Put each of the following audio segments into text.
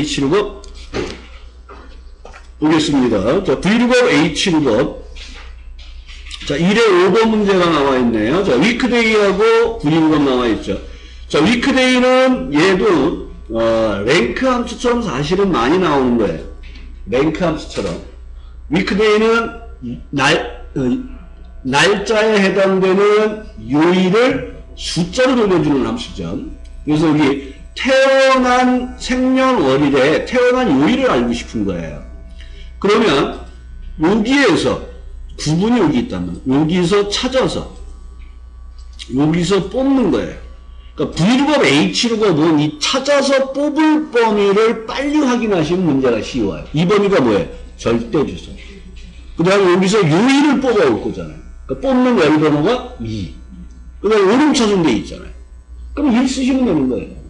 H 룩업 보겠습니다. 자, V 룩업, H 룩업. 자, 1에 5번 문제가 나와 있네요. 자, 위크데이하고 V 룩업 나와 있죠. 자, 위크데이는 얘도 랭크 함수처럼 사실은 많이 나오는 거예요. 랭크 함수처럼. 위크데이는 날짜에 해당되는 요일을 숫자로 돌려주는 함수죠. 그래서 여기 태어난 생년월일에 태어난 요일을 알고 싶은 거예요. 그러면 여기에서 구분이 여기 있다면 여기서 찾아서 여기서 뽑는 거예요. 그러니까 V룩업, H룩업은 이 찾아서 뽑을 범위를 빨리 확인하시면 문제가 쉬워요. 이 범위가 뭐예요? 절대주소. 그 다음에 여기서 요일을 뽑아올 거잖아요. 그러니까 뽑는 열번호가 2. 그 다음에 오름차순 돼 있잖아요. 그럼 1 쓰시면 되는 거예요.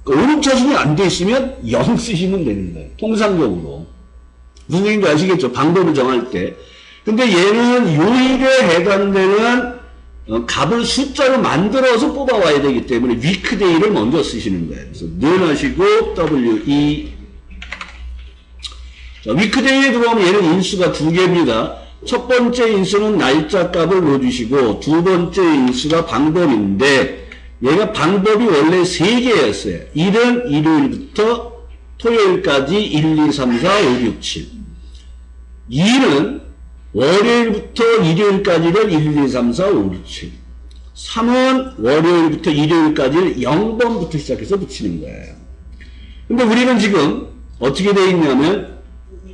그러니까 오름차순이 안 돼 있으면 0 쓰시면 되는 거예요. 통상적으로. 무슨 얘기인지 아시겠죠? 방법을 정할 때. 근데 얘는 요일에 해당되는 값을 숫자로 만들어서 뽑아와야 되기 때문에 위크데이를 먼저 쓰시는 거예요. 그래서 늘 하시고 WE. 자, 위크데이에 들어오면 얘는 인수가 2개입니다. 첫 번째 인수는 날짜 값을 넣어주시고 두 번째 인수가 방법인데 얘가 방법이 원래 3개였어요. 1은 일요일부터 토요일까지 1, 2, 3, 4, 5, 6, 7. 2는 월요일부터 일요일까지를 1, 2, 3, 4, 5, 6, 7. 3은 월요일부터 일요일까지를 0번부터 시작해서 붙이는 거예요. 근데 우리는 지금 어떻게 되어 있냐면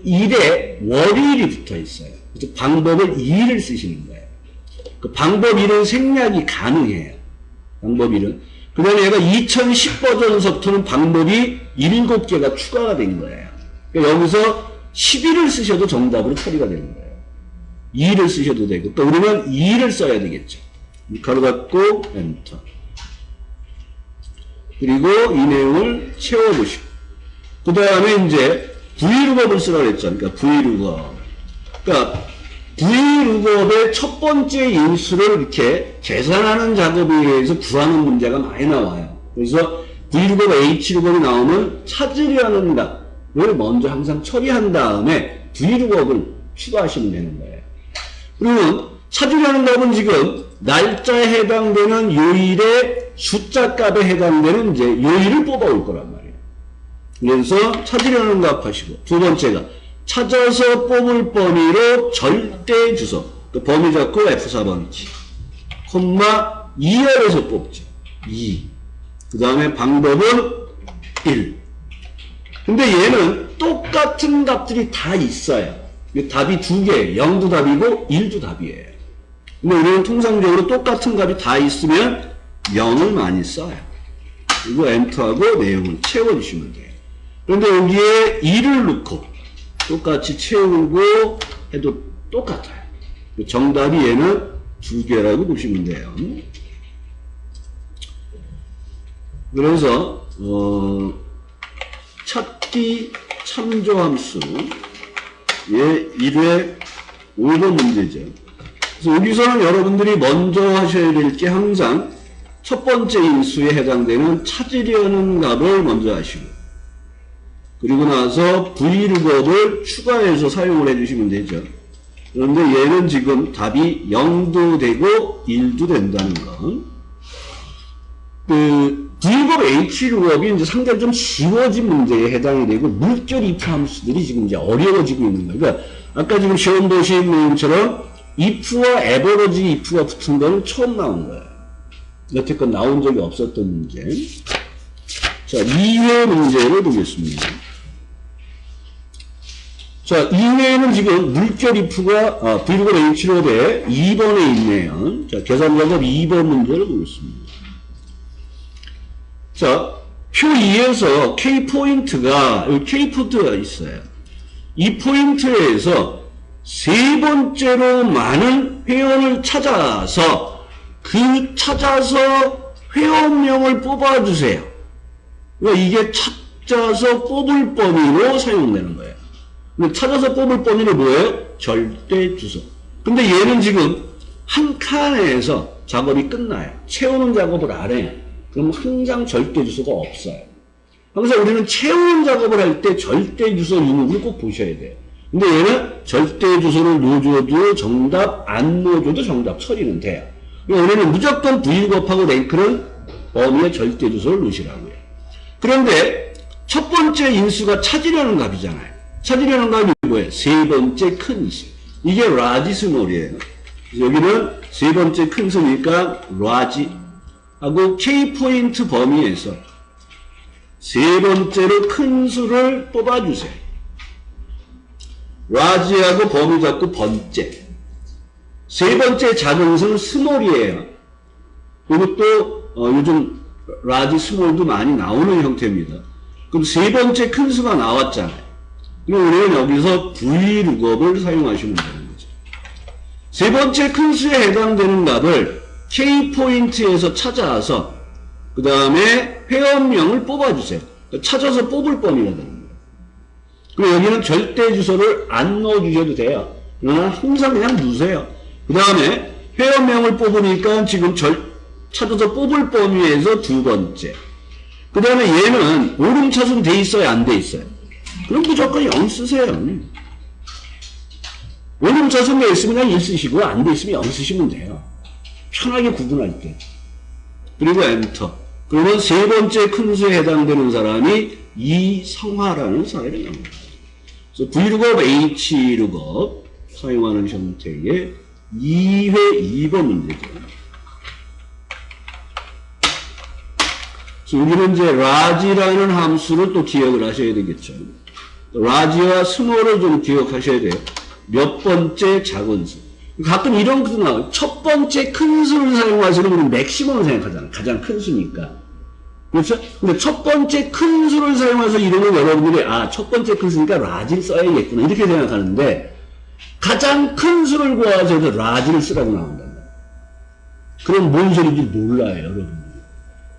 1에 월요일이 붙어 있어요. 그래서 방법을 2를 쓰시는 거예요. 그 방법 1은 생략이 가능해요. 방법 1은. 그 다음에 얘가 2010 버전서부터는 방법이 7개가 추가가 된 거예요. 그러니까 여기서 11을 쓰셔도 정답으로 처리가 되는 거예요. 2를 쓰셔도 되고, 또 그러면 2를 써야 되겠죠. 가로 닫고, 엔터. 그리고 이 내용을 채워보시고. 그 다음에 이제 V룩업을 쓰라고 했죠. 그러니까 V룩업. 그러니까 V룩업의 첫 번째 인수를 이렇게 계산하는 작업에 의해서 구하는 문제가 많이 나와요. 그래서 V룩업, H룩업이 나오면 찾으려는 값을 먼저 항상 처리한 다음에 V룩업을 추가하시면 되는 거예요. 그러면 찾으려는 값은 지금 날짜에 해당되는 요일의 숫자 값에 해당되는 이제 요일을 뽑아올 거란 말이에요. 그래서 찾으려는 값 하시고, 두 번째가 찾아서 뽑을 범위로 절대 주소. 그 범위 잡고 F4번 키. 콤마 2열에서 뽑죠. 2. 그 다음에 방법은 1. 근데 얘는 똑같은 값들이 다 있어요. 답이 2개, 0도 답이고 1도 답이에요. 근데 우리는 통상적으로 똑같은 값이 다 있으면 0을 많이 써요. 그리고 엔터하고 내용을 채워주시면 돼요. 그런데 여기에 2를 넣고 똑같이 채우고 해도 똑같아요. 정답이 얘는 2개라고 보시면 돼요. 그래서 찾기 참조함수 예, 1회 5번 문제죠. 그래서 여기서는 여러분들이 먼저 하셔야 될 게 항상 첫 번째 인수에 해당되는 찾으려는 값을 먼저 하시고, 그리고 나서 V룩업을 추가해서 사용을 해주시면 되죠. 그런데 얘는 지금 답이 0도 되고 1도 된다는 거. V룩업, H룩업이 이제 상당히 좀 쉬워진 문제에 해당이 되고, 물결 if 함수들이 지금 이제 어려워지고 있는 거예요. 그러니까, 아까 지금 시험 보신 내용처럼 if와 average if가 붙은 거는 처음 나온 거예요. 여태껏 나온 적이 없었던 문제. 자, 2회 문제를 보겠습니다. 자, 2회에는 지금 물결 if가, V룩업, H룩업에 2번에 있네요. 자, 계산 작업 2번 문제를 보겠습니다. 자, 표 2에서 K포인트가, 여기 K포인트가 있어요. 이 포인트에서 세 번째로 많은 회원을 찾아서 찾아서 회원명을 뽑아주세요. 그러니까 이게 찾아서 뽑을 범위로 사용되는 거예요. 근데 찾아서 뽑을 범위는 뭐예요? 절대 주소. 근데 얘는 지금 한 칸에서 작업이 끝나요. 채우는 작업을 안 해요. 그럼 항상 절대 주소가 없어요. 항상 우리는 채우는 작업을 할 때 절대 주소 유무를 꼭 보셔야 돼요. 근데 얘는 절대 주소를 넣어줘도 정답, 안 넣어줘도 정답 처리는 돼요. 그러니까 우리는 무조건 V룩업하고 랭크는 범위의 절대 주소를 넣으시라고요. 그런데 첫 번째 인수가 찾으려는 값이잖아요. 찾으려는 값이 뭐예요? 세 번째 큰 수. 이게 라지 스몰이에요. 여기는 세 번째 큰 수니까 라지 하고 K포인트 범위에서 세 번째로 큰 수를 뽑아주세요. 라지하고 범위 잡고 번째. 세 번째 작은 수는 스몰이에요. 이것도 요즘 라지 스몰도 많이 나오는 형태입니다. 그럼 세 번째 큰 수가 나왔잖아요. 그럼 우리는 여기서 V룩업을 사용하시면 되는 거죠. 세 번째 큰 수에 해당되는 값을 K포인트에서 찾아와서 그 다음에 회원명을 뽑아주세요. 찾아서 뽑을 범위가 되는 거예요. 그리고 여기는 절대 주소를 안 넣어주셔도 돼요. 그러나 항상 그냥 넣으세요. 그 다음에 회원명을 뽑으니까 지금 찾아서 뽑을 범위에서 두 번째. 그 다음에 얘는 오름차순 돼 있어요? 안 돼 있어요? 그럼 무조건 0 쓰세요. 오름차순 돼 있으면 그냥 1 쓰시고 안 돼 있으면 0 쓰시면 돼요. 편하게 구분할 때. 그리고 엔터. 그러면 세 번째 큰 수에 해당되는 사람이 이성화라는 사람이 나옵니다. 그래서 V룩업, H룩업 사용하는 형태의 2회 2번 문제죠. 그래서 여기는 이제 라지라는 함수를 또 기억을 하셔야 되겠죠. 라지와 스몰을 좀 기억하셔야 돼요. 몇 번째 작은 수. 가끔 이런 것도 나와요. 첫 번째 큰 수를 사용하시는 분은 맥시멈을 생각하잖아요. 가장 큰 수니까. 그렇죠? 근데 첫 번째 큰 수를 사용해서 이러면 여러분들이 첫 번째 큰 수니까 라지를 써야겠구나 이렇게 생각하는데 가장 큰 수를 구하셔서 라지를 쓰라고 나온단 말이에요. 그럼 뭔 소리인지 몰라요, 여러분들이.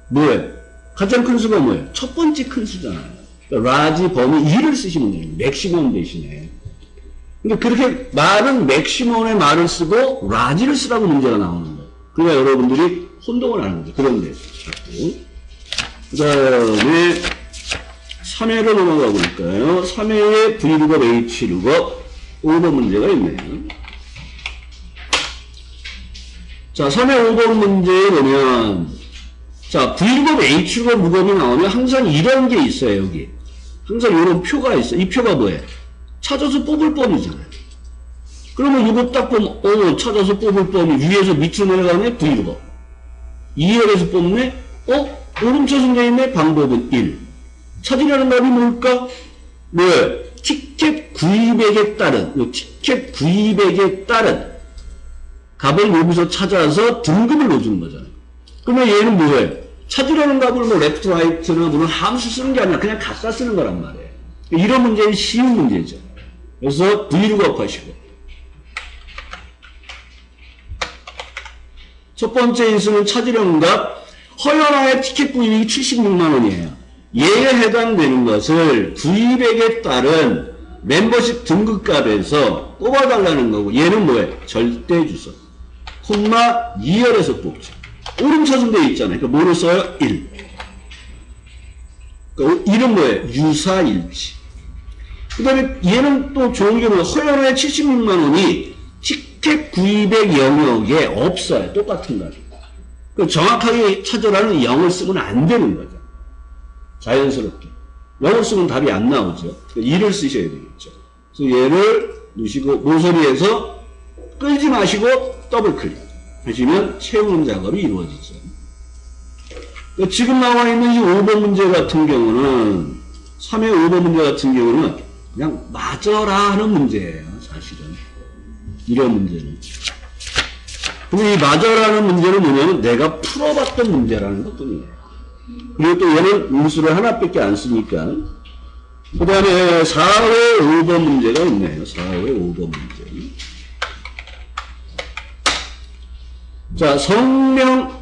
뭐예요? 가장 큰 수가 뭐예요? 첫 번째 큰 수잖아요. 그러니까 라지 범위 2를 쓰시면 돼요. 맥시멈 대신에. 근데 그렇게 말은 맥시멈의 말을 쓰고 라지를 쓰라고 문제가 나오는 거예요. 그러니까 여러분들이 혼동을 하는 거죠. 그런데 그 다음에 3회로 넘어가 볼까요? 3회에 V룩업, H룩업 5번 문제가 있네요. 자, 3회 5번 문제에 보면 자, V룩업, H룩업, 룩업이 나오면 항상 이런 게 있어요, 여기. 항상 이런 표가 있어요. 이 표가 뭐예요? 찾아서 뽑을 범위잖아요. 그러면 이거 딱 보면, 찾아서 뽑을 범위, 위에서 밑으로 내려가면 V룩업. 2열에서 뽑네? 오름차순 되어 있네? 방법은 1. 찾으려는 값이 뭘까? 네. 티켓 구입액에 따른, 티켓 구입액에 따른 값을 여기서 찾아서 등급을 넣어주는 거잖아요. 그러면 얘는 뭐예요? 찾으려는 값을 뭐 레프트, 라이트나 무슨 함수 쓰는 게 아니라 그냥 갖다 쓰는 거란 말이에요. 이런 문제는 쉬운 문제죠. 그래서 V룩업 하시고. 첫 번째 인수는 찾으려는 값, 허연화의 티켓 구입액이 76만원이에요. 얘에 해당되는 것을 구입액에 따른 멤버십 등급값에서 뽑아달라는 거고, 얘는 뭐예요? 절대 주소. 콤마 2열에서 뽑죠. 오름차순 되어 있잖아요. 그러니까 뭐로 써요? 1. 그러니까 1은 뭐예요? 유사일치. 그 다음에 얘는 또 좋은 게 뭐예요? 허연화의 76만원이 티켓 구입액 영역에 없어요. 똑같은 값이. 정확하게 찾으라는 0을 쓰면 안 되는 거죠. 자연스럽게. 0을 쓰면 답이 안 나오죠. 2를 쓰셔야 되겠죠. 그래서 얘를 넣으시고 모서리에서 끌지 마시고 더블 클릭 하시면 채우는 작업이 이루어지죠. 그러니까 지금 나와 있는 이 5번 문제 같은 경우는 3회 5번 문제 같은 경우는 그냥 맞아라 하는 문제예요. 사실은. 이런 문제는. 근데 이 맞아라는 문제는 뭐냐면 내가 풀어봤던 문제라는 것 뿐이에요. 그리고 또 얘는 음수를 하나밖에 안 쓰니까. 그 다음에 4회 5번 문제가 있네요. 4회 5번 문제. 자, 성명이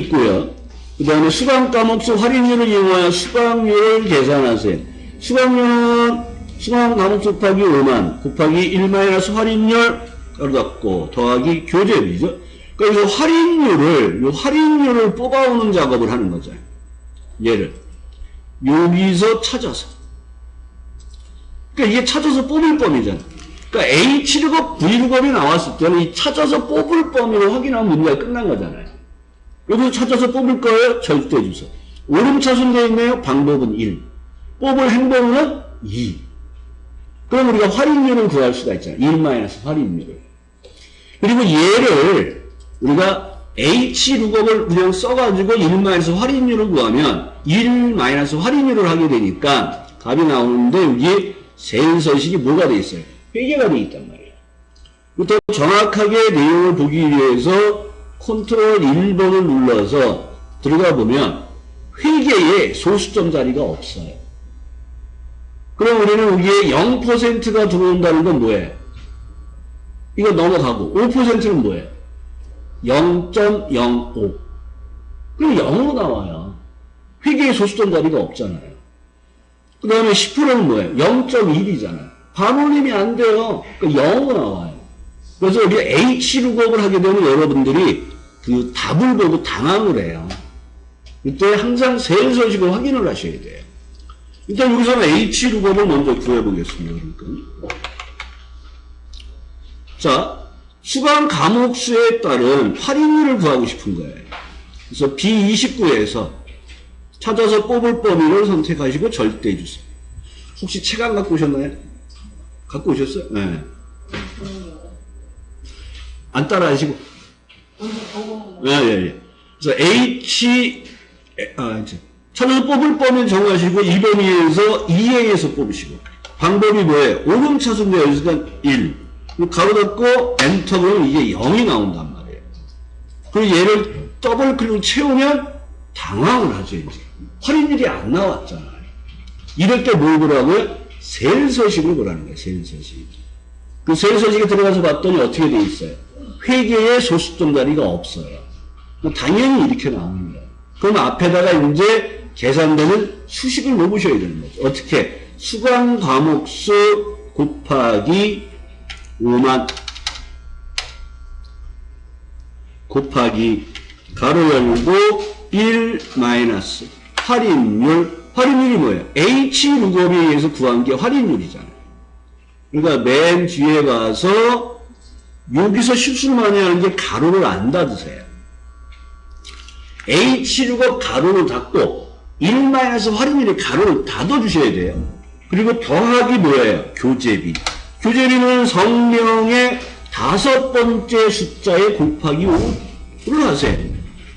있고요. 그 다음에 수강 과목수 할인율을 이용하여 수강료를 계산하세요. 수강료는 수강 과목수 곱하기 5만 곱하기 1- 할인율 닫고 더하기 교재비죠. 그러니까 할인율을 뽑아오는 작업을 하는 거죠. 얘를. 여기서 찾아서. 그러니까 이게 찾아서 뽑을 범위잖아. 그러니까 H룩업, V룩업이 나왔을 때는 이 찾아서 뽑을 범위를 확인하면 문제가 끝난 거잖아요. 여기서 찾아서 뽑을 거예요? 절대주소. 오름차순되어 있네요? 방법은 1. 뽑을 행범은 2. 그럼 우리가 활인율을 구할 수가 있잖아요. 1 활인율을. 그리고 얘를 우리가 H룩업을 그냥 써가지고 1 활인율을 구하면 1 활인율을 하게 되니까 답이 나오는데 여기 세인서식이 뭐가 돼 있어요? 회계가 돼 있단 말이에요. 더 정확하게 내용을 보기 위해서 컨트롤 1번을 눌러서 들어가 보면 회계에 소수점 자리가 없어요. 그럼 우리는 여기에 0%가 들어온다는 건 뭐예요? 이거 넘어가고 5%는 뭐예요? 0.05. 그럼 0으로 나와요. 회계에 소수점 자리가 없잖아요. 그 다음에 10%는 뭐예요? 0.1이잖아요. 반올림이 안 돼요. 그러니까 0으로 나와요. 그래서 우리가 H룩업을 하게 되면 여러분들이 그 답을 보고 당황을 해요. 이때 항상 세인서식을 확인을 하셔야 돼요. 일단 여기서는 H룩업을 먼저 구해보겠습니다. 그러니까. 자, 수강 과목 수에 따른 활인율을 구하고 싶은 거예요. 그래서 B29에서 찾아서 뽑을 범위를 선택하시고 절대 주세요. 혹시 책 안 갖고 오셨나요? 갖고 오셨어요? 네. 안 따라 하시고. 예. 그래서 찾아서 뽑을 범위 정하시고 이 범위에서 2A에서 뽑으시고. 방법이 뭐예요? 오름차순되어 있으니까 1. 가로 닫고 엔터 그러면 이게 0이 나온단 말이에요. 그리고 얘를 더블 클릭을 채우면 당황을 하죠, 이제. 활인율이 안 나왔잖아요. 이럴 때 뭘 보라고요? 세인서식을 보라는 거예요, 세인서식. 그 세인서식에 들어가서 봤더니 어떻게 돼 있어요? 회계에 소수점 자리가 없어요. 당연히 이렇게 나오는 거예요. 그럼 앞에다가 이제 계산되는 수식을 넣으셔야 되는 거죠. 어떻게? 수강 과목수 곱하기 5만 곱하기 가로 열고 1 마이너스 할인율이 뭐예요? H룩업에 의해서 구한 게 할인율이잖아요. 그러니까 맨 뒤에 가서 여기서 실수를 많이 하는 게 가로를 안 닫으세요. H룩업 가로를 닫고 1 마이너스 할인율의 가로를 닫아주셔야 돼요. 그리고 더하기 뭐예요? 교재비. 교재비는 성명의 5번째 숫자에 곱하기 5를 하세요.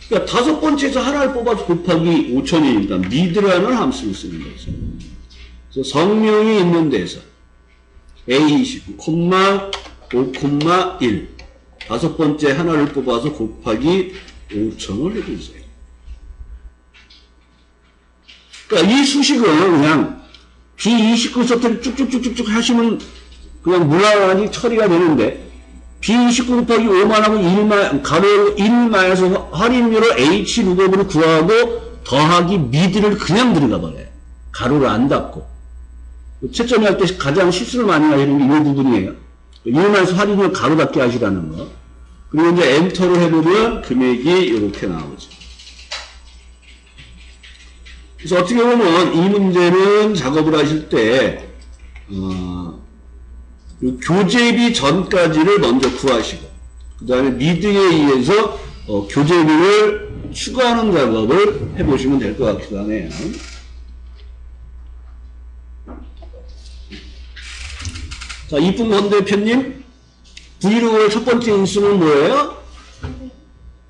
그러니까 5번째에서 하나를 뽑아서 곱하기 5,000이니까 미드라는 함수를 쓰는 거죠. 그래서 성명이 있는 데서 A29, 5,1 5번째 하나를 뽑아서 곱하기 5,000을 해주세요. 그러니까 이 수식을 그냥 B29 서트를 쭉쭉쭉쭉 하시면 그냥 무난하게 처리가 되는데 B29 곱하기 5만하고 가로 1마에서 할인율을 H룩업으로 구하고 더하기 미드를 그냥 들어가 버려요. 가로를 안 닫고. 채점을 할 때 가장 실수를 많이 하시는 게 이 부분이에요. 1마에서 할인율 가로 닫게 하시라는 거. 그리고 이제 엔터를 해보면 금액이 이렇게 나오죠. 그래서 어떻게 보면 이 문제는 작업을 하실 때 교재비 전까지를 먼저 구하시고 그 다음에 미드에 의해서 교재비를 추가하는 작업을 해보시면 될 것 같기도 하네요. 자, 이쁜 권 대표님, 브이로그의 첫 번째 인수는 뭐예요?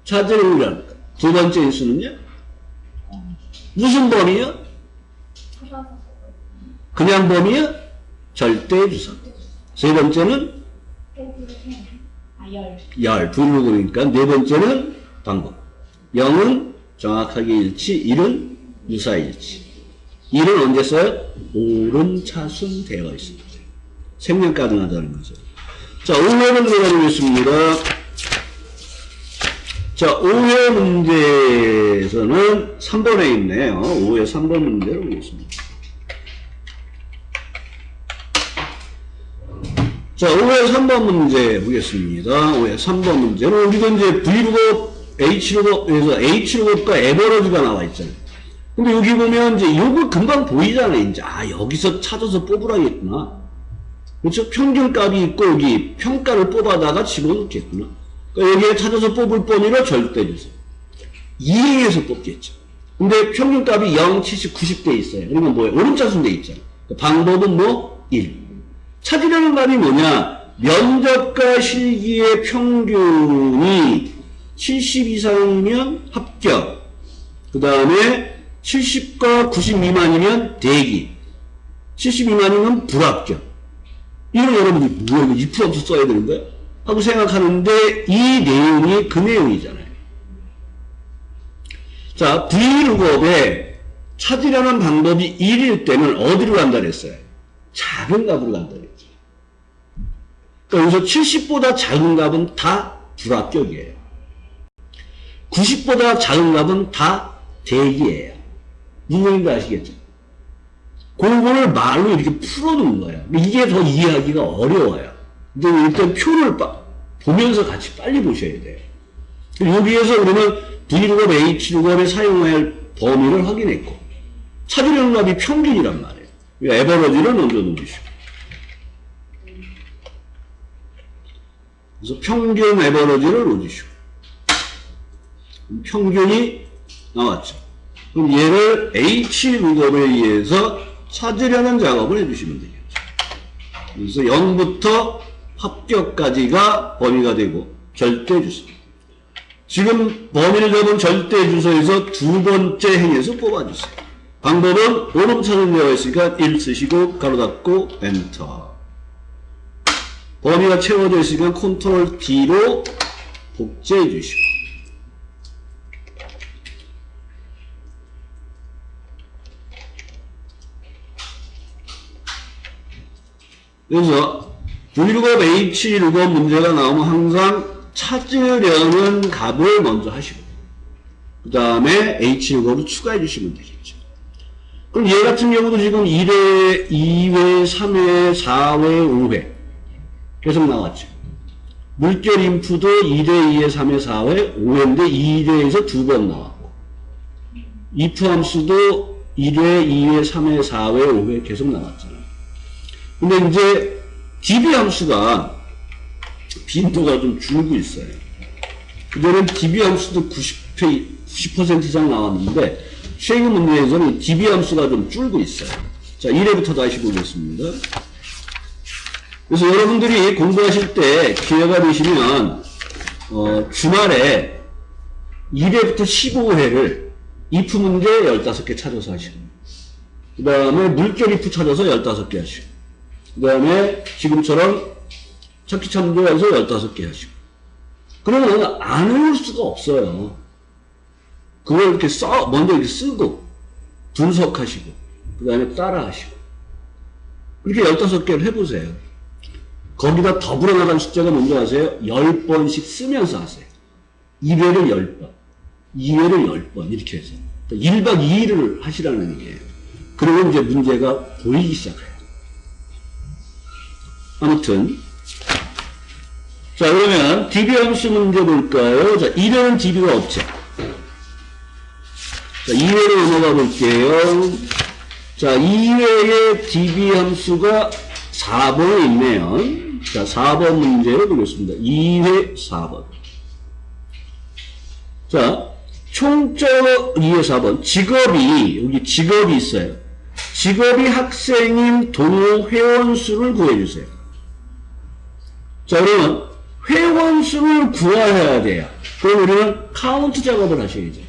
차제율이랍니다. 두 번째 인수는요? 무슨 범위요? 그냥 범위요? 절대주소. 세 번째는? 열. 브이로그니까 네 번째는 방법. 0은 정확하게 일치, 1은 유사일치. 1은 언제 써요? 오름차순 되어 있습니다. 생략 가능하다는 거죠. 자, 5회는 들어가보겠습니다. 자, 5회 문제에서는 3번에 있네요. 5회 3번 문제로 보겠습니다. 자, 5회 3번 문제 보겠습니다. 5회 3번 문제는 우리가 이제 V룩업, H룩업에서 H룩업과 에버러지가 나와 있잖아요. 근데 여기 보면 이제 요거 금방 보이잖아요. 이제 여기서 찾아서 뽑으라겠구나. 그렇죠? 평균값이 있고 여기 평가를 뽑아다가 집어넣겠구나. 그러니까 여기에 찾아서 뽑을 범위로 절대주수. 이행해서 뽑겠죠. 근데 평균값이 0, 70, 90대 있어요. 그러면 뭐예요? 오름차순대 있잖아. 방법은 뭐? 1. 찾으려는 말이 뭐냐? 면접과 실기의 평균이 70 이상이면 합격. 그 다음에 70과 90 미만이면 대기. 70 미만이면 불합격. 이런 여러분이 뭐야, 이거 if 없이 써야 되는 거야? 하고 생각하는데 이 내용이 그 내용이잖아요. 자, V루업에 찾으려는 방법이 1일 때는 어디로 간다 그랬어요? 작은 값으로 간다 그랬죠. 그러니까 여기서 70보다 작은 값은 다 불합격이에요. 90보다 작은 값은 다 대기예요. 무슨 얘기인지 아시겠죠? 그거를 말로 이렇게 풀어놓은 거예요. 이게 더 이해하기가 어려워요. 근데 일단 표를 보면서 같이 빨리 보셔야 돼요. 여기에서 우리는 V루업, H루업에 사용해야 할 범위를 확인했고, 찾으려는 값이 평균이란 말이에요. 에버러지를 먼저 놓으시고. 그래서 평균 에버러지를 놓으시고. 평균이 나왔죠. 그럼 얘를 H루업에 의해서 찾으려는 작업을 해주시면 되겠죠. 그래서 0부터 합격까지가 범위가 되고 절대주소. 지금 범위를 잡은 절대주소에서 두 번째 행에서 뽑아주세요. 방법은 오름차순 되어 있으니까 1 쓰시고 가로 닫고 엔터. 범위가 채워져 있으니까 컨트롤 D로 복제해 주시고. 그래서 V루업, H루업 문제가 나오면 항상 찾으려는 값을 먼저 하시고 그 다음에 H루업을 추가해 주시면 되겠죠. 그럼 얘 같은 경우도 지금 1회, 2회, 3회, 4회, 5회 계속 나왔죠. 물결 인프도 1회, 2회, 3회, 4회, 5회인데 2회에서 두 번 나왔고 if 함수도 1회, 2회, 3회, 4회, 5회 계속 나왔잖아요. 근데 이제 db 함수가 빈도가 좀 줄고 있어요. 그전엔 db 함수도 90% 이상 나왔는데 최근 문제에서는 db 함수가 좀 줄고 있어요. 자, 1회부터 다시 보겠습니다. 그래서 여러분들이 공부하실 때 기회가 되시면 주말에 1회부터 15회를 if 문제 15개 찾아서 하시고 그 다음에 물결 if 찾아서 15개 하시고 그 다음에 지금처럼 찾기 참조해서 15개 하시고 그러면 안 외울 수가 없어요. 그걸 이렇게 먼저 이렇게 쓰고 분석하시고 그 다음에 따라하시고 그렇게 15개를 해보세요. 거기다 더불어 나간 숫자가 뭔지 아세요? 10번씩 쓰면서 하세요. 1회를 10번 2회를 10번 이렇게 해서 1박 2일을 하시라는 얘기예요. 그러면 이제 문제가 보이기 시작해요. 아무튼 자, 그러면 db 함수 문제 볼까요? 자, 1회는 db가 없죠. 자, 2회로 넘어가 볼게요. 자, 2회에 db 함수가 4번에 있네요. 자, 4번 문제를 보겠습니다. 2회 4번. 자, 총적 2회 4번. 직업이, 여기 직업이 있어요. 직업이 학생인 동호 회원수를 구해주세요. 자, 그러면 회원수를 구해야 돼요. 그럼 우리는 카운트 작업을 하셔야죠.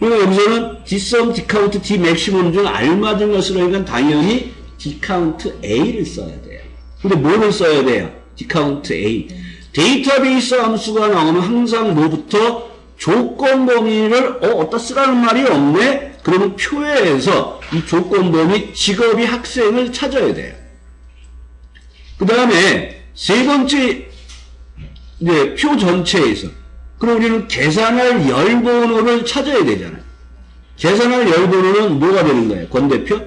그러니까 여기서는 dsum, dcount, dmaximum 중 알맞은 것을 하니까 당연히 dcount a를 써야 돼요. 근데 뭐를 써야 돼요? dcount a. 데이터베이스 함수가 나오면 항상 뭐부터 조건 범위를 어디다 쓰라는 말이 없네? 그러면 표에서 이 조건 범위 직업이 학생을 찾아야 돼요. 그 다음에 세 번째 이제 표 전체에서 그럼 우리는 계산할 열번호를 찾아야 되잖아요. 계산할 열번호는 뭐가 되는 거예요? 권대표?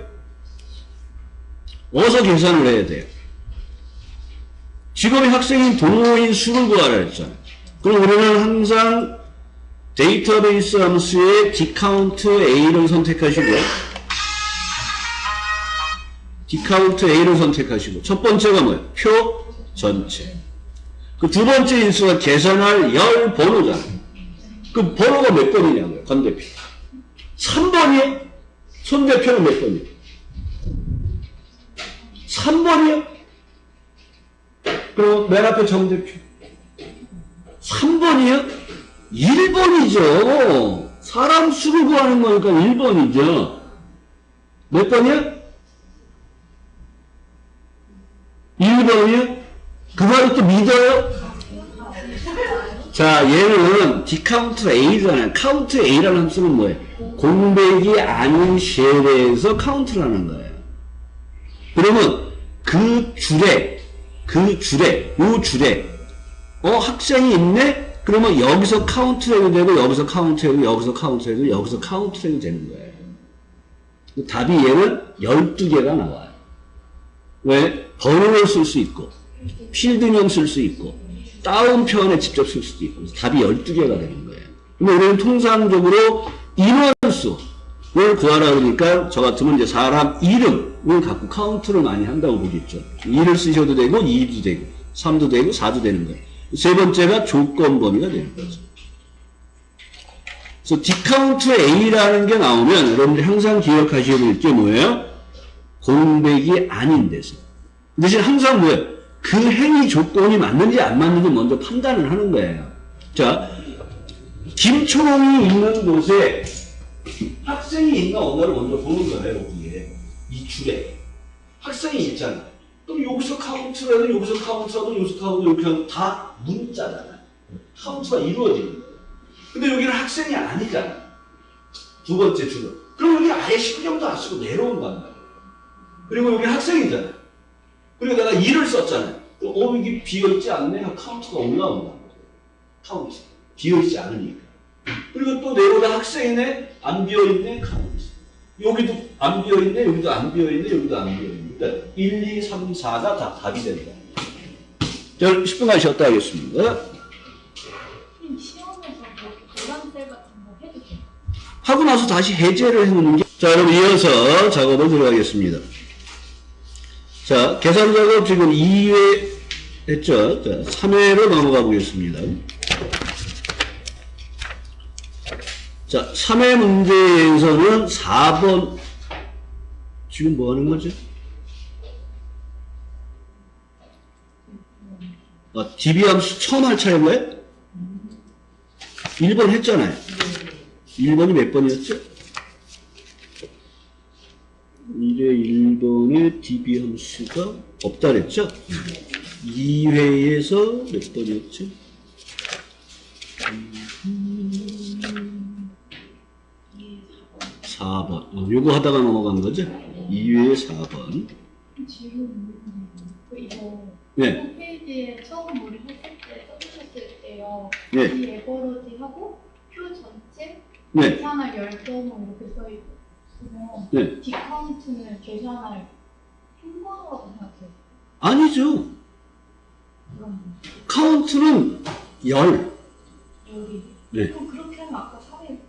어디서 계산을 해야 돼요? 직업이 학생인 동호인 수를 구하라 했잖아요. 그럼 우리는 항상 데이터베이스 함수의 dcount A를 선택하시고 dcount A를 선택하시고 첫 번째가 뭐예요? 표 전체. 그 두 번째 인수가 계산할 열 번호잖아요. 그 번호가 몇 번이냐고요? 건대표. 3번이요? 손대표는 몇 번이에요? 3번이요? 그리고 맨 앞에 정대표. 3번이요? 1번이죠. 사람 수를 구하는 거니까 1번이죠. 몇 번이요? 1번이요? 그거를 또 믿어요? 자, 얘는 dcount A잖아요. count A라는 함수는 뭐예요? 공백이 아닌 쉘에서 카운트를 하는 거예요. 그러면 요 줄에, 학생이 있네? 그러면 여기서 카운트해도 되고, 여기서 카운트해도, 여기서 카운트해도, 여기서 카운트해도 되는 거예요. 답이 얘는 12개가 나와요. 왜? 번호를 쓸 수 있고, 필드명 쓸 수 있고, 다운표현에 직접 쓸 수도 있고, 답이 12개가 되는 거예요. 근데 우리는 통상적으로 인원수를 구하라 그러니까, 저 같으면 이제 사람 이름을 갖고 카운트를 많이 한다고 보겠죠. 1을 쓰셔도 되고, 2도 되고, 3도 되고, 4도 되는 거예요. 세 번째가 조건 범위가 되는 거죠. 그래서 dcount A라는 게 나오면, 여러분들이 항상 기억하셔야 될 게 뭐예요? 공백이 아닌 데서. 대신 항상 뭐예요? 그 행위 조건이 맞는지 안 맞는지 먼저 판단을 하는 거예요. 자, 김초롱이 있는 곳에 학생이 있나 없나를 먼저 보는 거예요. 여기에. 이 줄에. 학생이 있잖아요. 그럼 여기서 카운트를 해도 여기서 카운트하고 여기서 카운트 이렇게 하면 다 문자잖아요. 카운트가 이루어지는 거예요. 근데 여기는 학생이 아니잖아요. 두 번째 줄은. 그럼 여기 아예 신경도 안 쓰고 내려온단 말이에요. 그리고 여기 학생이잖아요. 그리고 내가 2를 썼잖아요. 이게 비어있지 않네? 카운트가 올라온단 말이에요. 카운트. 비어있지 않으니까. 그리고 또 내려오다 학생이네? 안 비어있네? 카운트. 여기도 안 비어있네? 여기도 안 비어있네? 여기도 안 비어있네? 그러니까 1, 2, 3, 4가 다 답이 된다. 자, 10분간 쉬었다 하겠습니다. 시험에서 노란색 같은 거 해도 돼요? 하고 나서 다시 해제를 해놓는 게. 자, 여러분 이어서 작업을 들어가겠습니다. 자, 계산 작업 지금 2회 했죠? 자, 3회로 넘어가 보겠습니다. 자, 3회 문제에서는 4번, 지금 뭐 하는 거죠? DB 함수 처음 할 차례인가요? 1번 했잖아요. 1번이 몇 번이었죠? 1회 1번에 DB 함수가 없다 그랬죠? 2회에서 몇 번이었죠? 4번. 요거 하다가 넘어간 거죠? 2회에 4번. 지금 이거 네. 홈페이지에 처음 우리 했을 때 써주셨을 때요. 네. 이 에버로지 하고 표 전체 네. 계산할 10번호 이렇게 써있고 네. 디카운트는 계산할 한 번이라고 생각해요. 아니죠. 그럼 카운트는 10. 여기. 네. 그럼 그렇게 하면 아까 4회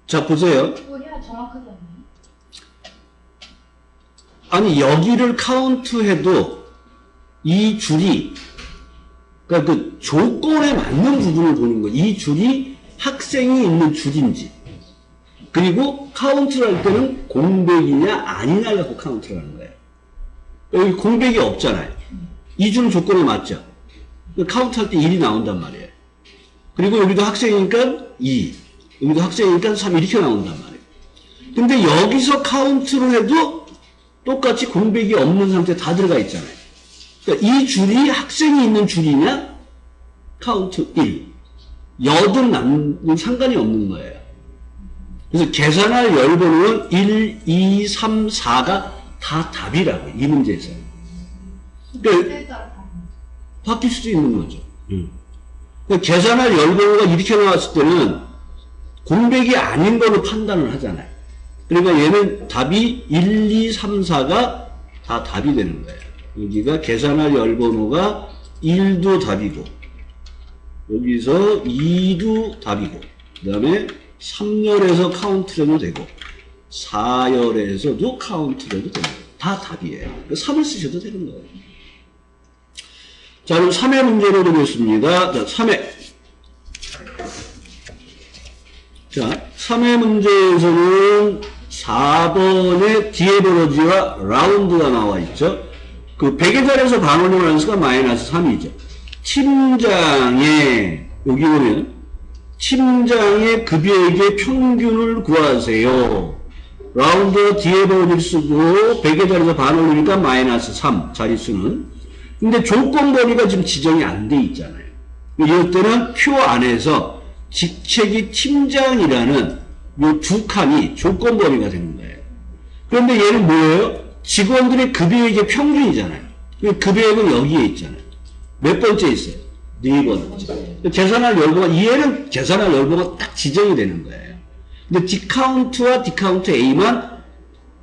자, 보세요. 그거 해야 정확하지 않나요? 아니, 여기를 카운트해도 이 줄이, 그러니까 그 조건에 맞는 부분을 보는 거예요. 이 줄이 학생이 있는 줄인지. 그리고 카운트를 할 때는 공백이냐 아니냐를 갖고 카운트를 하는 거예요. 여기 공백이 없잖아요. 이 줄은 조건에 맞죠. 카운트할 때 1이 나온단 말이에요. 그리고 여기도 학생이니까 2, 여기도 학생이니까 3 이렇게 나온단 말이에요. 근데 여기서 카운트를 해도 똑같이 공백이 없는 상태에 다 들어가 있잖아요. 그러니까 이 줄이 학생이 있는 줄이냐? 카운트 1. 여든 남는 상관이 없는 거예요. 그래서 계산할 열 번호는 1, 2, 3, 4가 다 답이라고요. 이 문제에서. 그러니까 바뀔 수도 있는 거죠. 그러니까 계산할 열 번호가 이렇게 나왔을 때는 공백이 아닌 걸로 판단을 하잖아요. 그러니까 얘는 답이 1, 2, 3, 4가 다 답이 되는 거예요. 여기가 계산할 열 번호가 1도 답이고, 여기서 2도 답이고, 그 다음에 3열에서 카운트를 해도 되고 4열에서도 카운트를 해도 되는 거예요. 다 답이에요. 3을 쓰셔도 되는 거예요. 자, 그럼 3회 문제로 보겠습니다. 자, 3회. 자, 3회 문제에서는 4번의 디에버러지와 라운드가 나와 있죠. 그 100의 자리에서 반올림을 하는 수가 마이너스 3이죠. 팀장의, 여기 보면, 팀장의 급여액의 평균을 구하세요. 라운드 디에버러지를 쓰고 100의 자리에서 반올리니까 마이너스 3 자릿수는. 근데 조건 범위가 지금 지정이 안 돼 있잖아요. 이럴 때는 표 안에서 직책이 팀장이라는 이 두 칸이 조건 범위가 되는 거예요. 그런데 얘는 뭐예요? 직원들의 급여액의 평균이잖아요. 급여액은 여기에 있잖아요. 몇 번째 있어요? 네 번째. 계산할 열보가, 얘는 계산할 열보가 딱 지정이 되는 거예요. 근데 디카운트와 디카운트 A만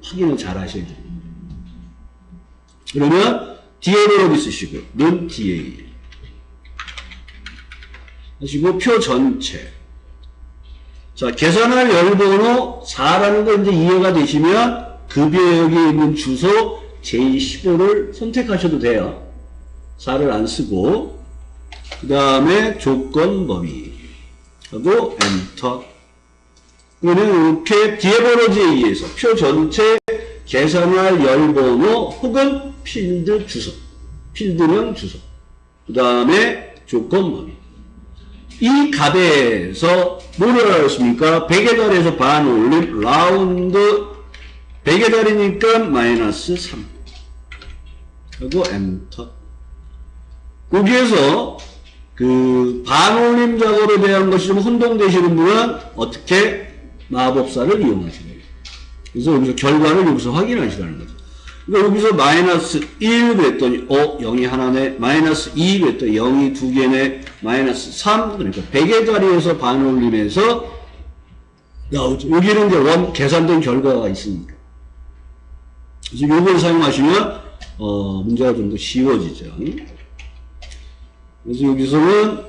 확인을 잘 하셔야 돼요. 그러면 DA로 쓰시고, 는 DA. 하시고, 표 전체. 자, 계산할 열번호 4라는 거 이제 이해가 되시면, 급여역에 있는 주소 J15를 선택하셔도 돼요. 4를 안 쓰고, 그 다음에 조건 범위. 하고, 엔터. 그러면 이렇게 디에버러지에 의해서 표 전체 계산할 열번호 혹은 필드 주소, 필드명 주소, 그 다음에 조건 범위. 이 값에서 뭐를 알았습니까? 100의 자리에서 반올림, 라운드, 100의 자리니까 마이너스 3. 하고 엔터. 여기에서 그 반올림 작업에 대한 것이 좀 혼동되시는 분은 어떻게 마법사를 이용하시는 거예요. 그래서 여기서 결과를 여기서 확인하시라는 거죠. 그러니까 여기서 마이너스 1 그랬더니 0이 하나네, 마이너스 2 그랬더니 0이 두 개네, 마이너스 3 그러니까 100의 자리에서 반올림해서 나오죠. 여기는 이제 계산된 결과가 있으니까. 그래서 요걸 사용하시면 문제가 좀 더 쉬워지죠. 그래서 여기서는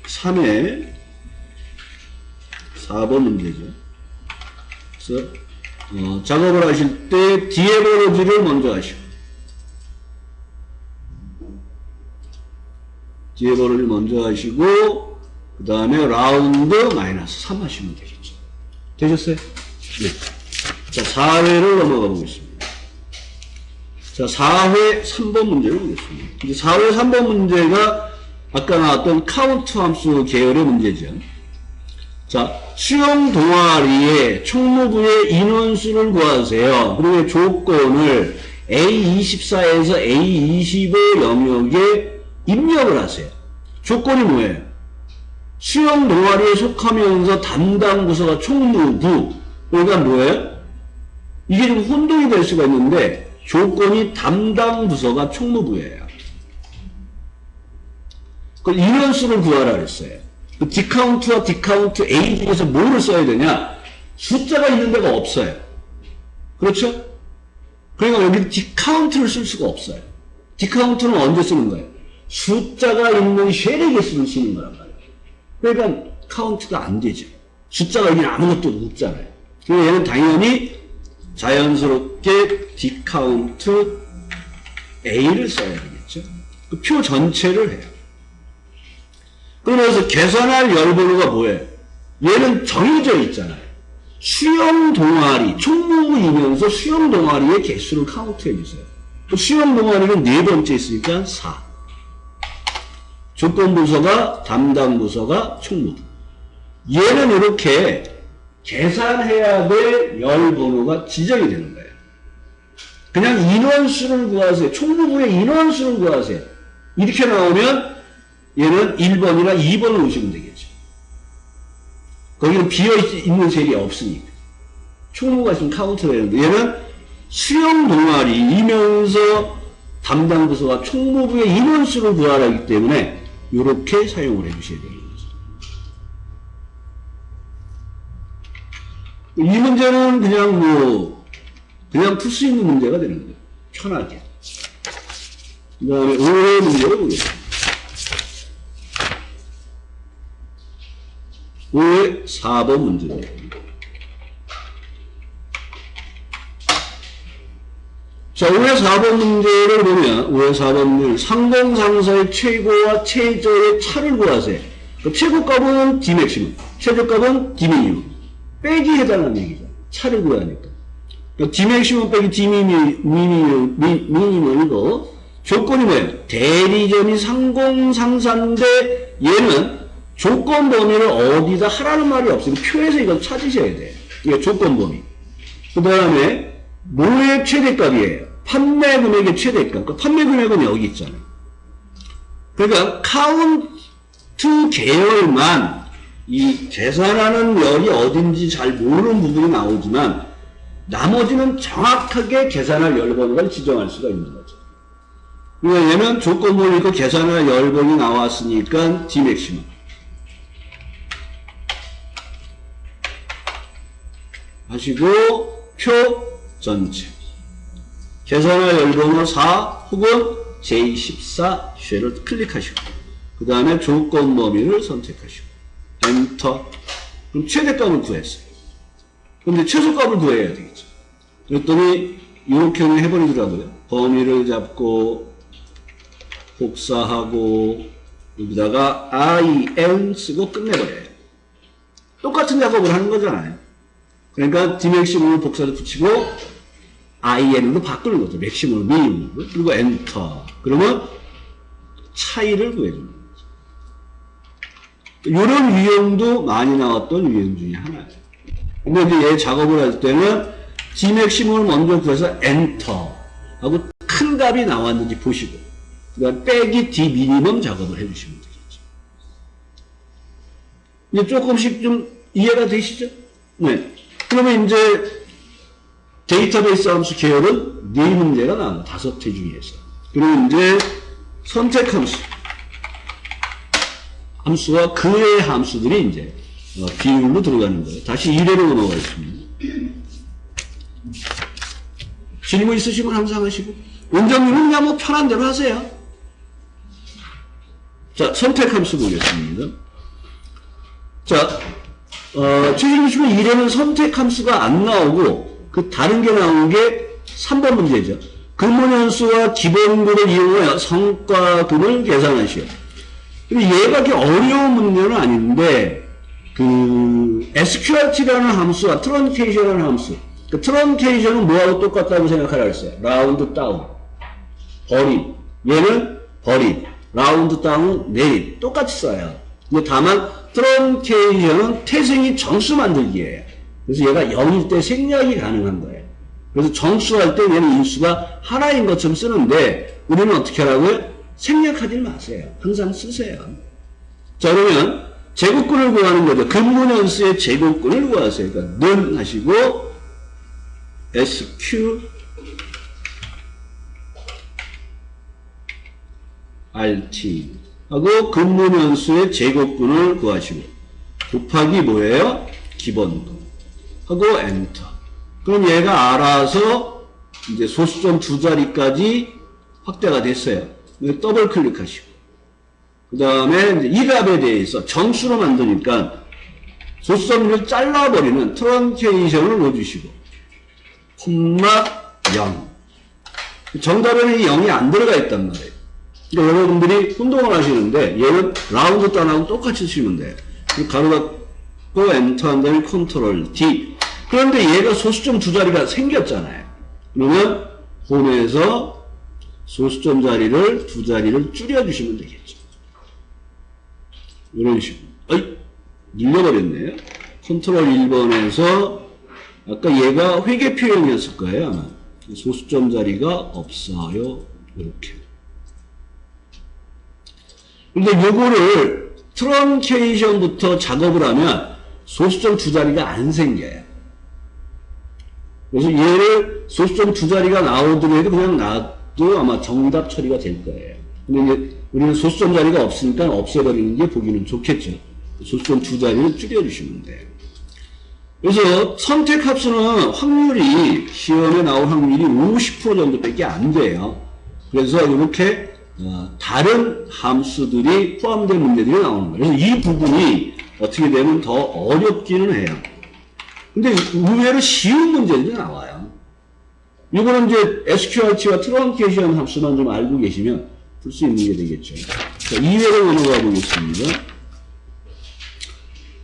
3회 4번 문제죠. 그래서 작업을 하실 때 디에버러지를 먼저 하시고 디에버러지를 먼저 하시고 그 다음에 라운드 마이너스 3 하시면 되겠죠. 되셨어요? 네. 자, 4회를 넘어가 보겠습니다. 자, 4회 3번 문제를 보겠습니다. 이제 4회 3번 문제가 아까 나왔던 카운트 함수 계열의 문제죠. 자, 수영 동아리의 총무부의 인원수를 구하세요. 그리고 조건을 A24에서 A25 영역에 입력을 하세요. 조건이 뭐예요? 수영 동아리에 속하면서 담당 부서가 총무부. 그러니까 뭐예요? 이게 좀 혼동이 될 수가 있는데 조건이 담당 부서가 총무부예요. 그 인원수를 구하라 그랬어요. 그 디카운트와 디카운트 A 중에서 뭐를 써야 되냐? 숫자가 있는 데가 없어요. 그렇죠? 그러니까 여기 디카운트를 쓸 수가 없어요. 디카운트는 언제 쓰는 거예요? 숫자가 있는 쉐리 개수를 쓰는 거란 말이에요. 그러니까 카운트가 안 되죠. 숫자가 여기는 아무것도 없잖아요. 그래서 얘는 당연히 자연스럽게 디카운트 A를 써야 되겠죠. 그 표 전체를 해요. 그러면서 계산할 열번호가 뭐예요? 얘는 정해져 있잖아요. 수영 동아리, 총무부이면서 수영 동아리의 개수를 카운트해 주세요. 수영 동아리는 네 번째 있으니까 4. 조건부서가, 담당부서가 총무부. 얘는 이렇게 계산해야 될 열번호가 지정이 되는 거예요. 그냥 인원수를 구하세요. 총무부의 인원수를 구하세요. 이렇게 나오면 얘는 1번이나 2번을 놓으시면 되겠죠. 거기는 비어있는 셀이 없으니까. 총무가 있으면 카운트가 되는데 얘는 수영 동아리이면서 담당 부서가 총무부의 인원수를 구하라 하기 때문에 이렇게 사용을 해주셔야 되는 거죠. 이 문제는 그냥 풀 수 있는 문제가 되는 거예요. 편하게. 그 다음에 5회 문제를 보겠습니다. 5의 4번 문제입니다. 자, 5의 4번 문제를 보면 5의 4번 문제 상공상사의 최고와 최저의 차를 구하세요. 그 최고값은 D맥시멈, 최저값은 D미니멈. 빼기 해달라는 얘기죠. 차를 구하니까. 그러니까 D맥시멈 빼기 D미니멈이고 조건이 뭐예요? 대리점이 상공상사인데 얘는 조건 범위를 어디다 하라는 말이 없어요. 표에서 이걸 찾으셔야 돼요. 이게 조건 범위. 그 다음에 뭐의 최대값이에요? 판매 금액의 최대값. 그러니까 판매 금액은 여기 있잖아요. 그러니까 카운트 계열만 이 계산하는 열이 어딘지 잘 모르는 부분이 나오지만 나머지는 정확하게 계산할 열번을 지정할 수가 있는 거죠. 그러니까 얘는 조건 범위고 계산할 열번이 나왔으니까 D맥시멈. 하시고 표 전체 계산할 열번호 4 혹은 J14 쉐를 클릭하시고 그 다음에 조건 범위를 선택하시고 엔터. 그럼 최대값을 구했어요. 근데 최소값을 구해야 되겠죠. 그랬더니 이렇게 해버리더라고요. 범위를 잡고 복사하고 여기다가 IN 쓰고 끝내버려요. 똑같은 작업을 하는 거잖아요. 그러니까 D맥시멈을 복사를 붙이고 IN으로 바꾸는 거죠. 맥시멈을 미니멈으로. 그리고 엔터. 그러면 차이를 구해주는 거죠. 이런 유형도 많이 나왔던 유형 중에 하나예요. 근데 이제 얘 작업을 할 때는 D맥시멈을 먼저 구해서 엔터 하고 큰 값이 나왔는지 보시고 그다음 빼기 D미니멈 작업을 해주시면 되겠죠. 이제 조금씩 좀 이해가 되시죠? 네. 그러면 이제 데이터베이스 함수 계열은 4문제가 나옵니다. 5회 중에서. 그리고 이제 선택 함수. 함수와 그의 함수들이 이제 비율로 들어가는 거예요. 다시 1회로 넘어가겠습니다. 질문 있으시면 항상 하시고 원장님은 그냥 뭐 편한 대로 하세요. 자, 선택 함수 보겠습니다. 자, 최신주시면 1회는 선택 함수가 안 나오고 그 다른 게 나온 게 3번 문제죠. 근무연수와 기본급을 이용하여 성과급을 계산하시오. 근데 얘가 그렇게 어려운 문제는 아닌데 그 SQRT라는 함수와 트런케이션이라는 함수. 그 트런케이션은 뭐하고 똑같다고 생각하라 했어요. 라운드 다운, 버림. 얘는 버림, 라운드 다운, 내림. 똑같이 써요. 근데 다만 트런케이션은 태생이 정수 만들기예요. 그래서 얘가 0일 때 생략이 가능한 거예요. 그래서 정수할 때 얘는 인수가 하나인 것처럼 쓰는데 우리는 어떻게 하라고요? 생략하지 마세요. 항상 쓰세요. 자, 그러면 제곱근을 구하는 거죠. 근무연수의 제곱근을 구하세요. 그러니까 는 하시고 SQ RT 하고 근무연수의 제곱근을 구하시고 곱하기 뭐예요? 기본근 하고 엔터. 그럼 얘가 알아서 이제 소수점 2자리까지 확대가 됐어요. 더블 클릭하시고 그 다음에 이제 이 값에 대해서 정수로 만드니까 소수점을 잘라버리는 트런케이션을 넣어주시고 콤마 0. 정답에는 0이 안 들어가 있단 말이에요. 그러니까 여러분들이 혼동을 하시는데 얘는 라운드 단하고 똑같이 쓰시면 돼요. 가로 닫고 엔터 한 다음에 컨트롤 D. 그런데 얘가 소수점 2자리가 생겼잖아요. 그러면 홈에서 소수점 자리를 2자리를 줄여주시면 되겠죠. 이런 식으로. 어이, 눌려버렸네요. 컨트롤 1번에서 아까 얘가 회계 표현이었을 거예요. 아마. 소수점 자리가 없어요. 이렇게. 근데 요거를 트런케이션부터 작업을 하면 소수점 2자리가 안 생겨요. 그래서 얘를 소수점 2자리가 나오더라도 그냥 놔도 아마 정답 처리가 될 거예요. 근데 이제 우리는 소수점 자리가 없으니까 없애버리는 게 보기는 좋겠죠. 소수점 2자리를 줄여주시면 돼요. 그래서 선택합수는 확률이, 시험에 나올 확률이 50% 정도밖에 안 돼요. 그래서 이렇게 다른 함수들이 포함된 문제들이 나오는 거예요. 그래서 이 부분이 어떻게 되면 더 어렵기는 해요. 근데 의외로 쉬운 문제들이 나와요. 이거는 이제 SQRT와 트렁케이션 함수만 좀 알고 계시면 풀 수 있는 게 되겠죠. 자, 2회로 넘어가 보겠습니다.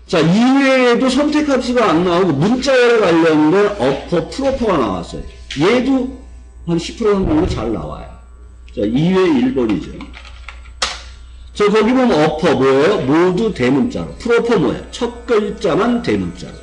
자, 2회에도 선택함수가 안 나오고 문자열에 관련된 어퍼, 프로퍼가 나왔어요. 얘도 한 10% 정도 잘 나와요. 자, 2회 1번이죠. 자, 거기 보면 어퍼 뭐예요? 모두 대문자로. 프로퍼 뭐예요? 첫 글자만 대문자로.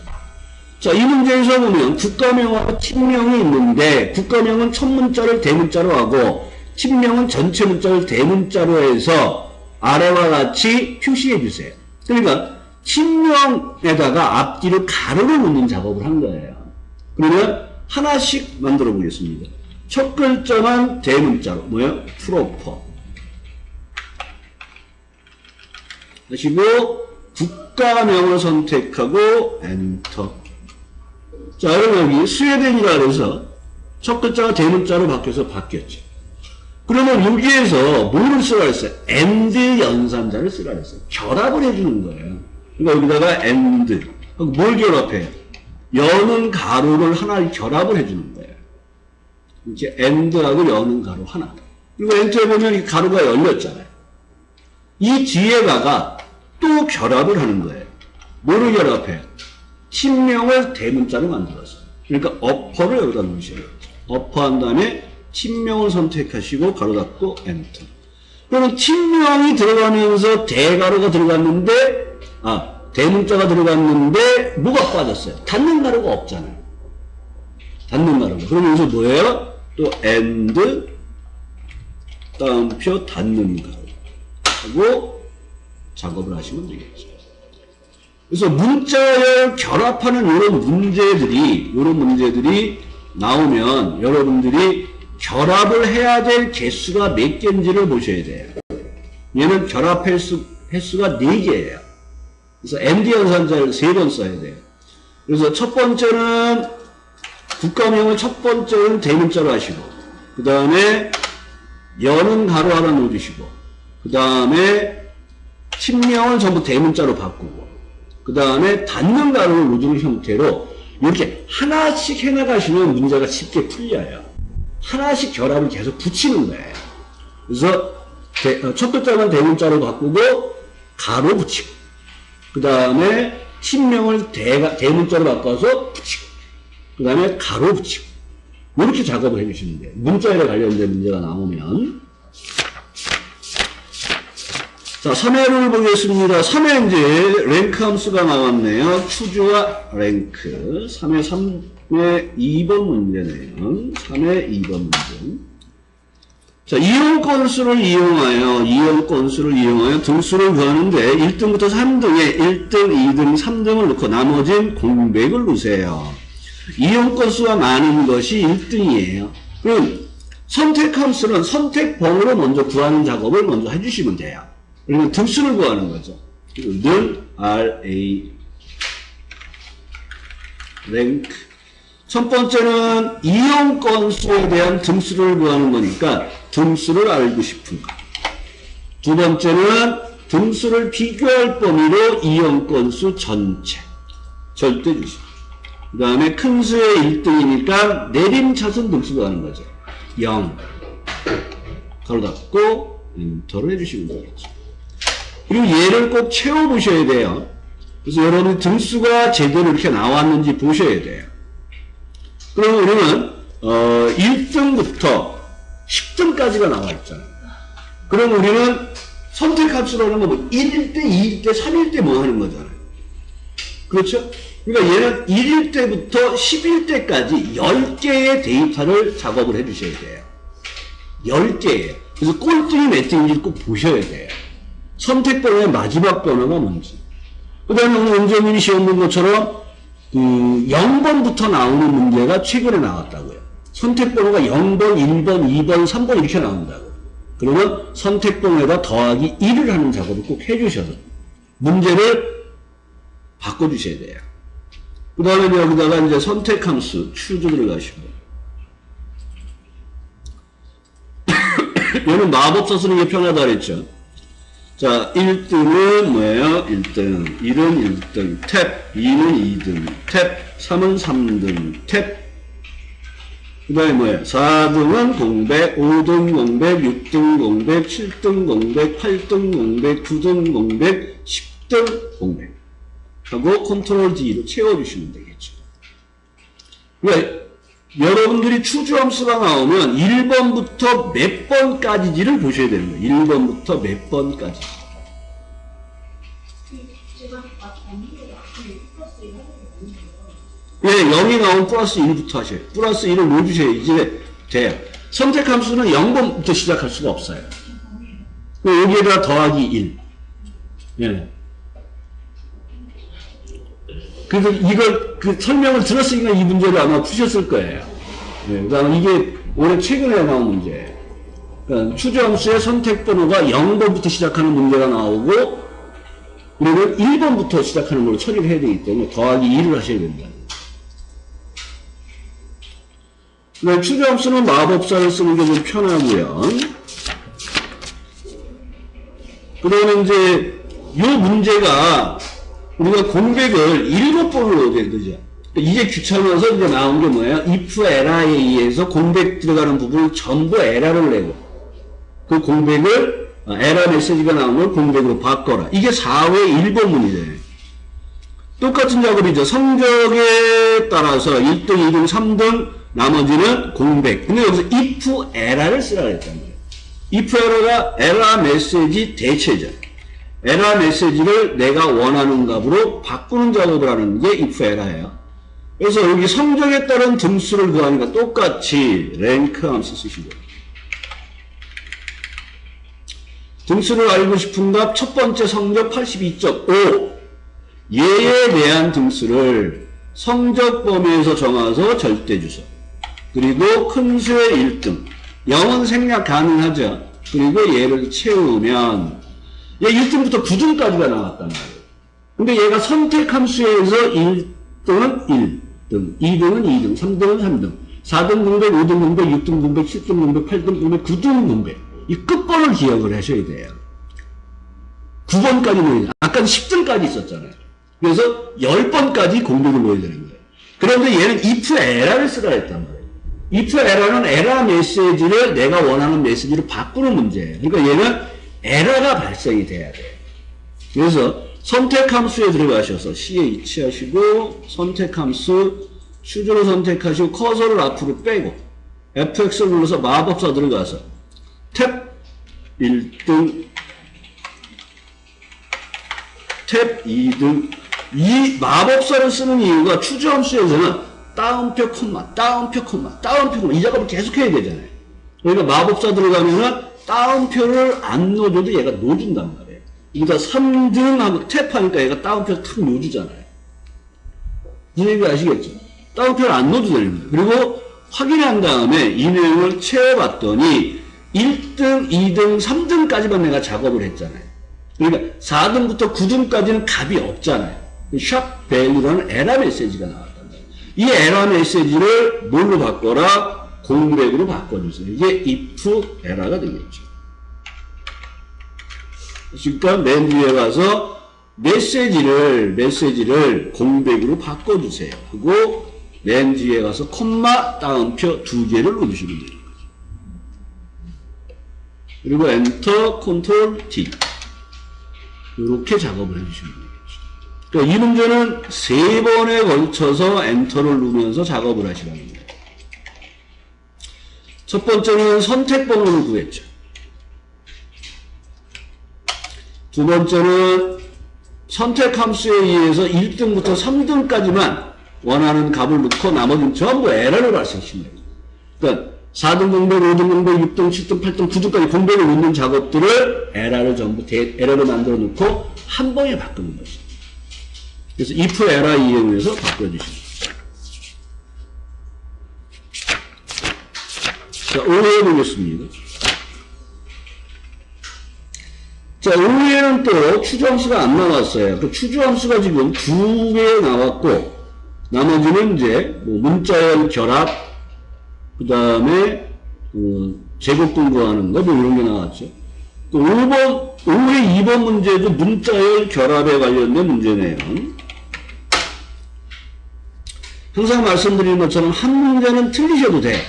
자, 이 문제에서 보면 국가명하고 팀명이 있는데 국가명은 첫 문자를 대문자로 하고 팀명은 전체 문자를 대문자로 해서 아래와 같이 표시해 주세요. 그러니까 팀명에다가 앞뒤로 가로를 놓는 작업을 한 거예요. 그러면 하나씩 만들어 보겠습니다. 첫 글자만 대문자로 뭐예요? 프로퍼. 하시고 국가명을 선택하고 엔터. 자, 그럼 여기 스웨덴이라 그래서 첫 글자가 대문자로 바뀌었죠. 그러면 여기에서 뭐를 쓰라 했어요? and 연산자를 쓰라 했어요. 결합을 해주는 거예요. 그러니까 여기다가 and 하고 뭘 결합해요? 여는 가로를 하나를 결합을 해주는 거예요. 이제 and하고 여는 가로 하나. 그리고 엔터에 보면 이 가로가 열렸잖아요. 이 뒤에다가 또 결합을 하는 거예요. 뭐를 결합해요? 팀명을 대문자로 만들었어요. 그러니까 어퍼를 여기다 놓으셔야죠. 어퍼 한 다음에 팀명을 선택하시고 가로 닫고 엔터. 그러면 팀명이 들어가면서 대가로가 들어갔는데 대문자가 들어갔는데 뭐가 빠졌어요? 닫는 가로가 없잖아요. 닫는 가로가. 그러면 여기서 뭐예요? 또 and 따옴표 닫는 가로 하고 작업을 하시면 되겠죠. 그래서 문자열 결합하는 이런 문제들이 나오면 여러분들이 결합을 해야 될 개수가 몇 개인지를 보셔야 돼요. 얘는 결합 횟수가 4개예요. 그래서 and 연산자를 3번 써야 돼요. 그래서 첫 번째는 국가명을 첫 번째는 대문자로 하시고 그 다음에 여는 가로 하나 놓으시고 그 다음에 팀명을 전부 대문자로 바꾸고 그 다음에 닫는 가로를 놓는 형태로 이렇게 하나씩 해나가시면 문제가 쉽게 풀려요. 하나씩 결합을 계속 붙이는 거예요. 그래서 첫 글자만 대문자로 바꾸고 가로 붙이고 그 다음에 팀명을 대문자로 바꿔서 붙이고 그 다음에 가로 붙이고 이렇게 작업을 해주시면 돼요. 문자열에 관련된 문제가 나오면. 자, 3회를 보겠습니다. 3회 이제 랭크 함수가 나왔네요. 추주와 랭크. 3회 2번 문제네요. 3회 2번 문제. 자, 이용 건수를 이용하여 등수를 구하는데 1등부터 3등에 1등, 2등, 3등을 넣고 나머진 공백을 넣으세요. 이용 건수가 많은 것이 1등이에요. 그럼 선택함수는 선택번호로 먼저 구하는 작업을 먼저 해주시면 돼요. 그러면 등수를 구하는 거죠. 늘 RA 랭크. 첫 번째는 이용 건수에 대한 등수를 구하는 거니까 등수를 알고 싶은 거. 두 번째는 등수를 비교할 범위로 이용 건수 전체 절대 주식. 그 다음에 큰 수의 1등이니까 내림차순 등수 구하는 거죠. 0 가로 닫고 엔터를 해주시면 되겠죠. 그리고 얘를 꼭 채워보셔야 돼요. 그래서 여러분 등수가 제대로 이렇게 나왔는지 보셔야 돼요. 그럼 우리는 1등부터 10등까지가 나와 있잖아요. 그럼 우리는 선택함수라는 건 1일 때, 2일 때, 3일 때 뭐 하는 거잖아요. 그렇죠? 그러니까 얘는 1일 때부터 10일 때까지 10개의 데이터를 작업을 해주셔야 돼요. 10개예요. 그래서 꼴등이 몇 등인지 꼭 보셔야 돼요. 선택번호의 마지막 번호가 뭔지. 그 다음에 오늘 원장님이 시험 본 것처럼 0번부터 나오는 문제가 최근에 나왔다고요. 선택번호가 0번, 1번, 2번, 3번 이렇게 나온다고. 그러면 선택번호에다 더하기 1을 하는 작업을 꼭 해주셔서 문제를 바꿔주셔야 돼요. 그 다음에 여기다가 이제 선택함수 choose 들어가시고 얘는 마법사 쓰는 게 편하다 그랬죠. 자, 1등은 뭐예요? 1등. 1은 1등. 탭. 2는 2등. 탭. 3은 3등. 탭. 그 다음에 뭐예요? 4등은 공백, 5등 공백, 6등 공백, 7등 공백, 8등 공백, 9등 공백, 10등 공백. 하고 컨트롤 D로 채워주시면 되겠죠. 그러니까 여러분들이 추주함수가 나오면 1번부터 몇 번까지지를 보셔야 되는 거예요. 1번부터 몇 번까지. 제가 아니에요. 플러스 1 하는 예, 0이 나오면 플러스 1부터 하셔요. 플러스 1을 넣어주셔야 이제 돼요. 선택함수는 0번부터 시작할 수가 없어요. 여기에다 더하기 1. 예. 그래서 이걸, 설명을 들었으니까 이 문제를 아마 푸셨을 거예요. 예, 그 다음에 이게 올해 최근에 나온 문제예요. 그러니까 추주함수의 선택번호가 0번부터 시작하는 문제가 나오고, 그리고 1번부터 시작하는 걸로 처리를 해야 되기 때문에 더하기 2를 하셔야 됩니다. 추주함수는 마법사를 쓰는 게 좀 편하고요. 그 다음에 이제, 이 문제가 우리가 공백을 7번을 넣어야 되죠. 이게 귀찮아서 이제 나온 게 뭐예요? if 에라에 의해서 공백 들어가는 부분을 전부 에라를 내고, 그 공백을, 에라 메시지가 나오면 공백으로 바꿔라. 이게 4회 1번 문제예요. 똑같은 작업이죠. 성적에 따라서 1등, 2등, 3등, 나머지는 공백. 근데 여기서 if 에라를 쓰라고 했단 말이에요. if 에라가 에라 메시지 대체죠. 에라 메시지를 내가 원하는 값으로 바꾸는 작업을 하는 게 if 에라예요. 그래서 여기 성적에 따른 등수를 구하니까 똑같이 랭크 함수 쓰시고, 등수를 알고 싶은 값 첫 번째 성적 82.5, 얘에 대한 등수를 성적 범위에서 정해서 절대주소, 그리고 큰 수의 1등, 0은 생략 가능하죠. 그리고 얘를 채우면 얘 1등부터 9등까지가 나왔단 말이에요. 근데 얘가 선택함수에서 1등은 1등, 2등은 2등, 3등은 3등, 4등 공백, 5등 공백, 6등 공백, 7등 공백, 8등 공백, 9등 공백. 이 끝번을 기억을 하셔야 돼요. 9번까지 넣어야 돼요. 아까 10등까지 있었잖아요. 그래서 10번까지 공백을 넣어야 되는 거예요. 그런데 얘는 if 에라를 쓰라 했단 말이에요. if 에라는 에라 메시지를 내가 원하는 메시지로 바꾸는 문제예요. 그러니까 얘는 에러가 발생이 돼야 돼요. 그래서 선택함수에 들어가셔서 CH 하시고 선택함수 추주로 선택하시고 커서를 앞으로 빼고 FX를 눌러서 마법사 들어가서 탭 1등 탭 2등. 이 마법사를 쓰는 이유가 추주함수에서는 다운표 콤마 다운표 콤마 다운표 콤마 이 작업을 계속 해야 되잖아요. 그러니까 마법사 들어가면은 다운표를 안 넣어줘도 얘가 넣어준단 말이에요. 그러니까 3등하고 탭하니까 얘가 다운표를 탁 넣어주잖아요. 이 얘기 아시겠죠? 다운표를 안 넣어도 되는 거예요. 그리고 확인한 다음에 이 내용을 채워봤더니 1등, 2등, 3등까지만 내가 작업을 했잖아요. 그러니까 4등부터 9등까지는 값이 없잖아요. 샵 밸류라는 에러 메시지가 나왔단 말이에요. 이 에러 메시지를 뭘로 바꿔라? 공백으로 바꿔주세요. 이게 if 에러가 되겠죠. 그러니까 맨 뒤에 가서 메시지를 공백으로 바꿔주세요. 하고 맨 뒤에 가서 콤마 다운표 2개를 넣어주시면 돼요. 그리고 엔터 컨트롤 T 이렇게 작업을 해주시면 되겠죠. 그러니까 이 문제는 3번에 걸쳐서 엔터를 누르면서 작업을 하시라는 거예요. 첫 번째는 선택번호를 구했죠. 두 번째는 선택함수에 의해서 1등부터 3등까지만 원하는 값을 넣고 나머지는 전부 에러를 발생시킵니다. 그러니까 4등 공백, 5등 공백, 6등, 7등, 8등, 9등까지 공백을 넣는 작업들을 에러를 전부 에러를 만들어 놓고 한 번에 바꾸는 것이죠. 그래서 if 에러 이용해서 바꿔주십니다. 자, 5회 보겠습니다. 자, 5회는 또 추주함수가 안 나왔어요. 그 추주함수가 지금 2개 나왔고, 나머지는 이제 뭐 문자열 결합, 그 다음에 제곱 공부하는 거 뭐 이런 게 나왔죠. 또 5회 2번 문제도 문자열 결합에 관련된 문제네요. 항상 말씀드리는 것처럼 한 문제는 틀리셔도 돼.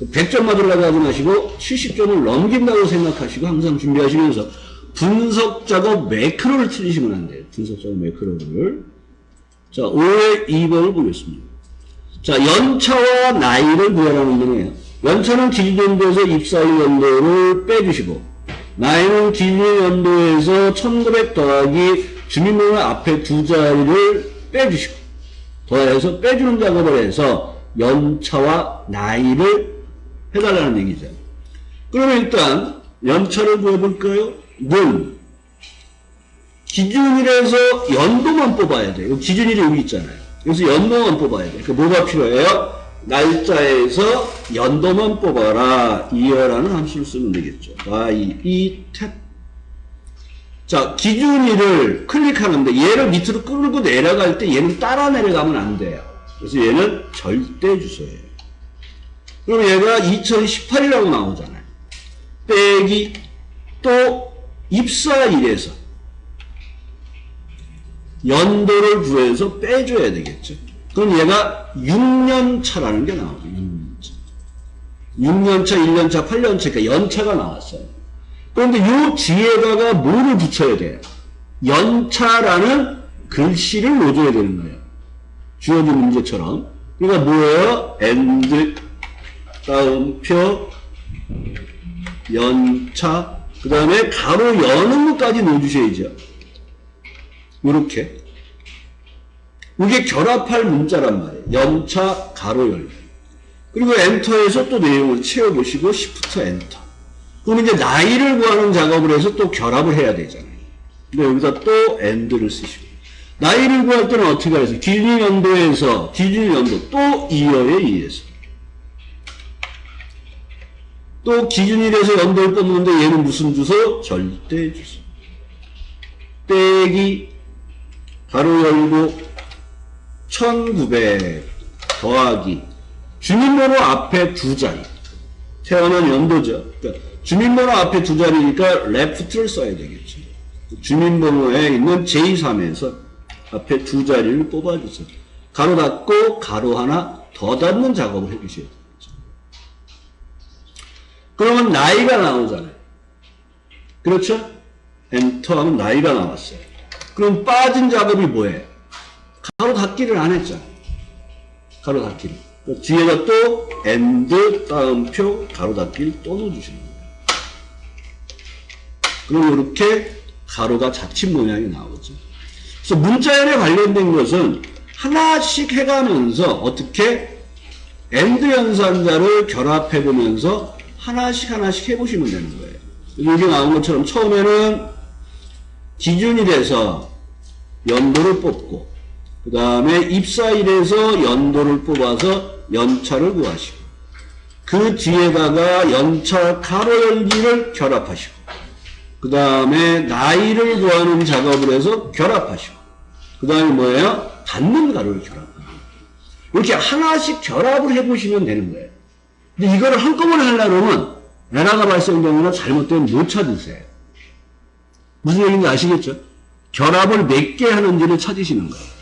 100점 맞으려고 하지 마시고 70점을 넘긴다고 생각하시고 항상 준비하시면서 분석 작업 매크로를 틀리시면 안 돼요. 분석 작업 매크로를. 자, 5회 2번을 보겠습니다. 자, 연차와 나이를 구하라는 거네요. 연차는 기준연도에서 입사일 연도를 빼주시고, 나이는 기준연도에서 1900 더하기 주민번호 앞에 두 자리를 빼주시고, 더해서 빼주는 작업을 해서 연차와 나이를 해달라는 얘기죠. 그러면 일단 연차를 구해볼까요? 는 기준일에서 연도만 뽑아야 돼요. 기준일이 여기 있잖아요. 그래서 연도만 뽑아야 돼요. 그러니까 뭐가 필요해요? 날짜에서 연도만 뽑아라. 이어라는 함수를 쓰면 되겠죠. y 탭. 자, 기준일을 클릭하는데 얘를 밑으로 끌고 내려갈 때 얘는 따라 내려가면 안 돼요. 그래서 얘는 절대 주소예요. 그럼 얘가 2018이라고 나오잖아요. 빼기 또 입사일에서 연도를 구해서 빼줘야 되겠죠. 그럼 얘가 6년차라는 게 나오죠. 6년차, 1년차, 8년차, 그러니까 연차가 나왔어요. 그런데 요 뒤에다가 뭐를 붙여야 돼요? 연차라는 글씨를 넣어줘야 되는 거예요. 주어진 문제처럼. 그러니까 뭐예요? and, 따옴표, 연차, 그 다음에 가로 여는 것까지 넣어주셔야죠. 요렇게. 이게 결합할 문자란 말이에요. 연차, 가로 열기. 그리고 엔터에서 또 내용을 채워보시고, 시프트 엔터. 그럼 이제 나이를 구하는 작업을 해서 또 결합을 해야 되잖아요. 근데 여기다 또 and를 쓰시고. 나이를 구할 때는 어떻게 하세요? 기준연도에서, 기준연도 또 이어에 의해서. 또 기준일에서 연도를 뽑는데 얘는 무슨 주소? 절대 주소. 빼기, 가로 열고, 1900 더하기, 주민번호 앞에 두 자리. 태어난 연도죠. 그러니까 주민번호 앞에 두 자리니까 left를 써야 되겠죠. 주민번호에 있는 j3에서 앞에 두 자리를 뽑아주세요. 가로 닫고 가로 하나 더 닫는 작업을 해주셔야 되겠죠. 그러면 나이가 나오잖아요. 그렇죠? 엔터하면 나이가 나왔어요. 그럼 빠진 작업이 뭐예요? 가로 닫기를 안 했잖아요. 가로 닫기를. 뒤에다 또 and 따옴표 가로 닫기를 또 넣어주시는 거예요. 그럼 이렇게 가로가 잡힌 모양이 나오죠. 그래서 문자열에 관련된 것은 하나씩 해가면서 어떻게 and 연산자를 결합해보면서 하나씩 해보시면 되는 거예요. 여기 나온 것처럼 처음에는 기준일에서 연도를 뽑고 그 다음에 입사일에서 연도를 뽑아서 연차를 구하시고 그 뒤에다가 연차 가로 열기를 결합하시고 그 다음에 나이를 구하는 작업을 해서 결합하시고 그 다음에 뭐예요? 닫는 가로를 결합하는 거예요. 이렇게 하나씩 결합을 해보시면 되는 거예요. 근데 이거를 한꺼번에 하려면 에러가 발생되거나 잘못되면 못 찾으세요. 무슨 얘기인지 아시겠죠? 결합을 몇 개 하는지를 찾으시는 거예요.